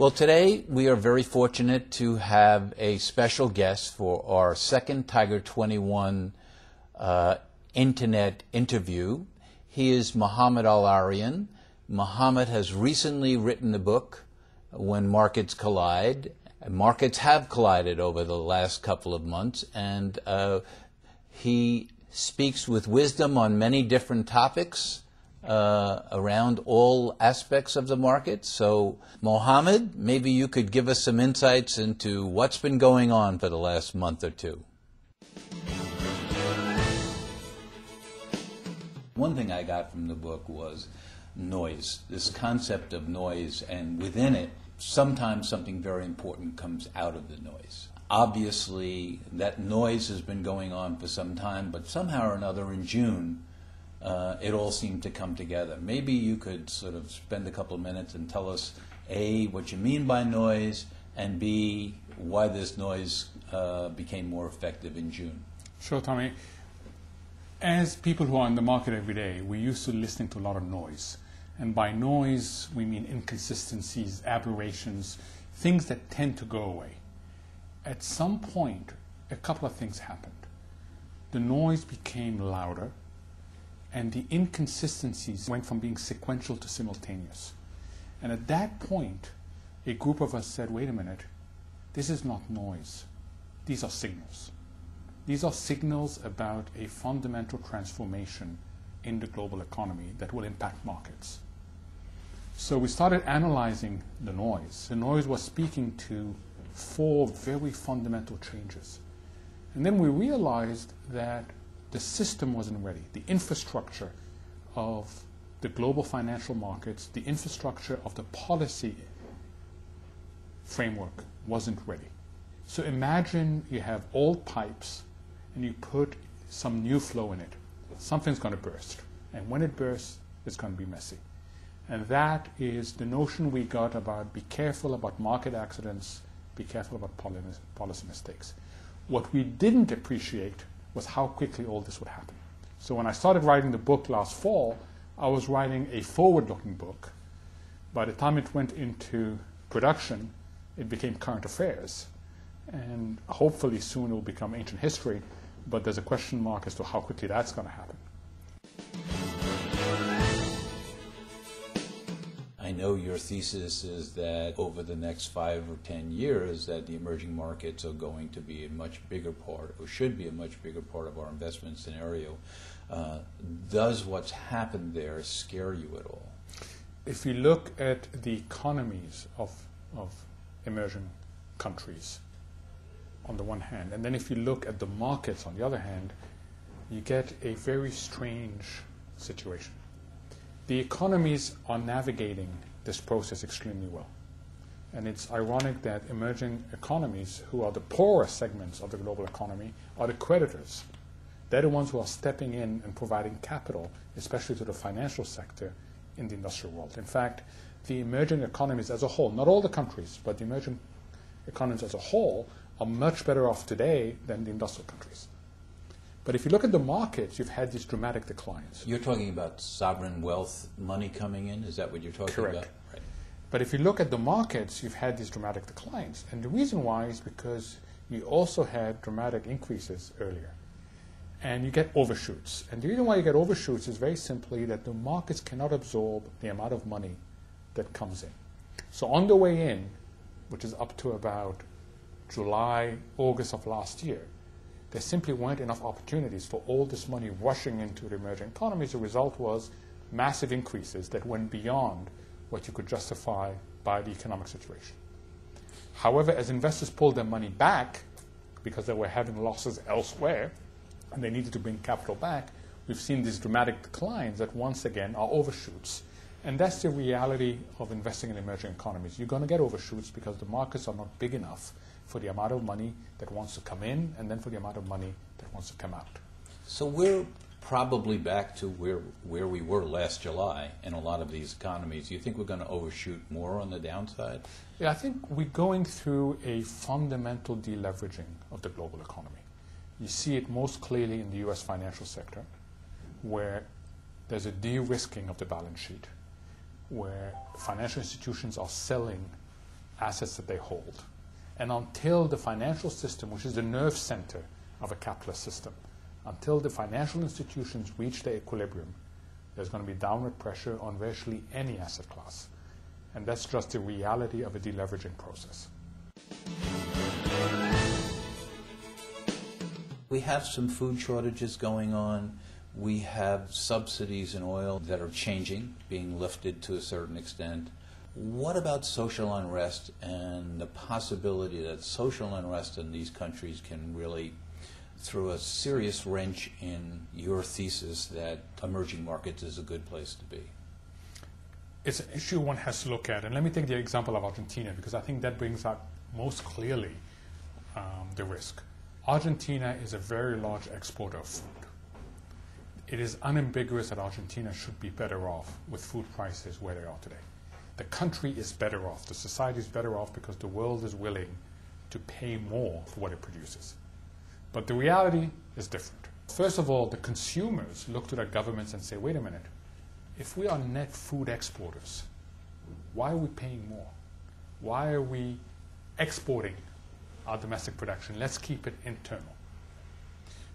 Well, today we are very fortunate to have a special guest for our second Tiger 21 internet interview. He is Mohammed El-Erian. Mohammed has recently written a book, When Markets Collide. Markets have collided over the last couple of months, and he speaks with wisdom on many different topics around all aspects of the market. So, Mohammed, maybe you could give us some insights into what's been going on for the last month or two. One thing I got from the book was noise, this concept of noise, and within it, sometimes something very important comes out of the noise. Obviously, that noise has been going on for some time, but somehow or another in June, it all seemed to come together. Maybe you could sort of spend a couple of minutes and tell us, A, what you mean by noise, and B, why this noise became more effective in June. Sure, Tommy. As people who are in the market every day, we're used to listening to a lot of noise. And by noise, we mean inconsistencies, aberrations, things that tend to go away. At some point, a couple of things happened. The noise became louder, and the inconsistencies went from being sequential to simultaneous. And at that point, a group of us said, wait a minute, this is not noise. These are signals. These are signals about a fundamental transformation in the global economy that will impact markets. So we started analyzing the noise. The noise was speaking to four very fundamental changes. And then we realized that the system wasn't ready. The infrastructure of the global financial markets, the infrastructure of the policy framework wasn't ready. So imagine you have old pipes and you put some new flow in it. Something's going to burst. And when it bursts, it's going to be messy. And that is the notion we got about be careful about market accidents, be careful about policy mistakes. What we didn't appreciate was how quickly all this would happen. So when I started writing the book last fall, I was writing a forward-looking book. By the time it went into production, it became current affairs. And hopefully soon it will become ancient history, but there's a question mark as to how quickly that's going to happen. I know your thesis is that over the next 5 or 10 years that the emerging markets are going to be a much bigger part, or should be a much bigger part of our investment scenario. Does what's happened there scare you at all? If you look at the economies of emerging countries on the one hand, and then if you look at the markets on the other hand, you get a very strange situation. The economies are navigating this process extremely well. And it's ironic that emerging economies, who are the poorer segments of the global economy, are the creditors. They're the ones who are stepping in and providing capital, especially to the financial sector in the industrial world. In fact, the emerging economies as a whole, not all the countries, but the emerging economies as a whole, are much better off today than the industrial countries. But if you look at the markets, you've had these dramatic declines. You're talking about sovereign wealth money coming in? Is that what you're talking Correct. about? Right. But if you look at the markets, you've had these dramatic declines. And the reason why is because you also had dramatic increases earlier. And you get overshoots. And the reason why you get overshoots is very simply that the markets cannot absorb the amount of money that comes in. So on the way in, which is up to about July, August of last year, there simply weren't enough opportunities for all this money rushing into the emerging economies. The result was massive increases that went beyond what you could justify by the economic situation. However, as investors pulled their money back because they were having losses elsewhere and they needed to bring capital back, we've seen these dramatic declines that once again are overshoots. And that's the reality of investing in emerging economies. You're going to get overshoots because the markets are not big enough for the amount of money that wants to come in and then for the amount of money that wants to come out. So we're probably back to where we were last July in a lot of these economies. Do you think we're going to overshoot more on the downside? Yeah, I think we're going through a fundamental deleveraging of the global economy. You see it most clearly in the U.S. financial sector, where there's a de-risking of the balance sheet, where financial institutions are selling assets that they hold. And until the financial system, which is the nerve center of a capitalist system, until the financial institutions reach their equilibrium, there's going to be downward pressure on virtually any asset class. And that's just the reality of a deleveraging process. We have some food shortages going on. We have subsidies in oil that are changing, being lifted to a certain extent. What about social unrest and the possibility that social unrest in these countries can really throw a serious wrench in your thesis that emerging markets is a good place to be? It's an issue one has to look at. And let me take the example of Argentina, because I think that brings out most clearly the risk. Argentina is a very large exporter of food. It is unambiguous that Argentina should be better off with food prices where they are today. The country is better off, the society is better off because the world is willing to pay more for what it produces. But the reality is different. First of all, the consumers look to their governments and say, wait a minute, if we are net food exporters, why are we paying more? Why are we exporting our domestic production? Let's keep it internal.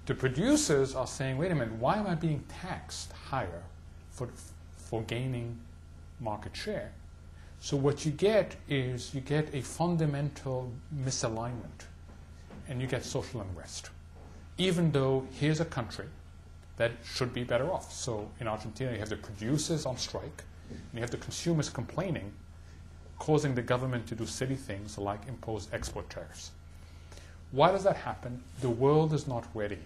The producers are saying, wait a minute, why am I being taxed higher for gaining market share? So what you get is you get a fundamental misalignment and you get social unrest. Even though here's a country that should be better off. So in Argentina you have the producers on strike and you have the consumers complaining, causing the government to do silly things like impose export tariffs. Why does that happen? The world is not ready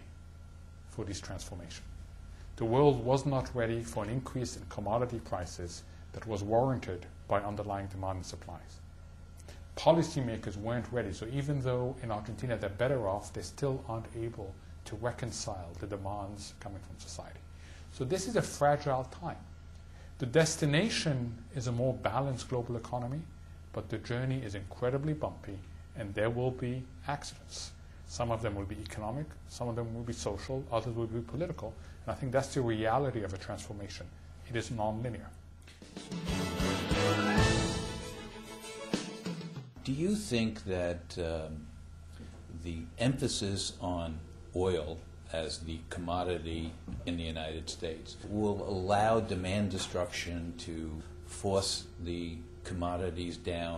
for this transformation. The world was not ready for an increase in commodity prices that was warranted by underlying demand and supplies. Policymakers weren't ready, so even though in Argentina they're better off, they still aren't able to reconcile the demands coming from society. So this is a fragile time. The destination is a more balanced global economy, but the journey is incredibly bumpy, and there will be accidents. Some of them will be economic, some of them will be social, others will be political, and I think that's the reality of a transformation. It is non-linear. Do you think that the emphasis on oil as the commodity in the United States will allow demand destruction to force the commodities down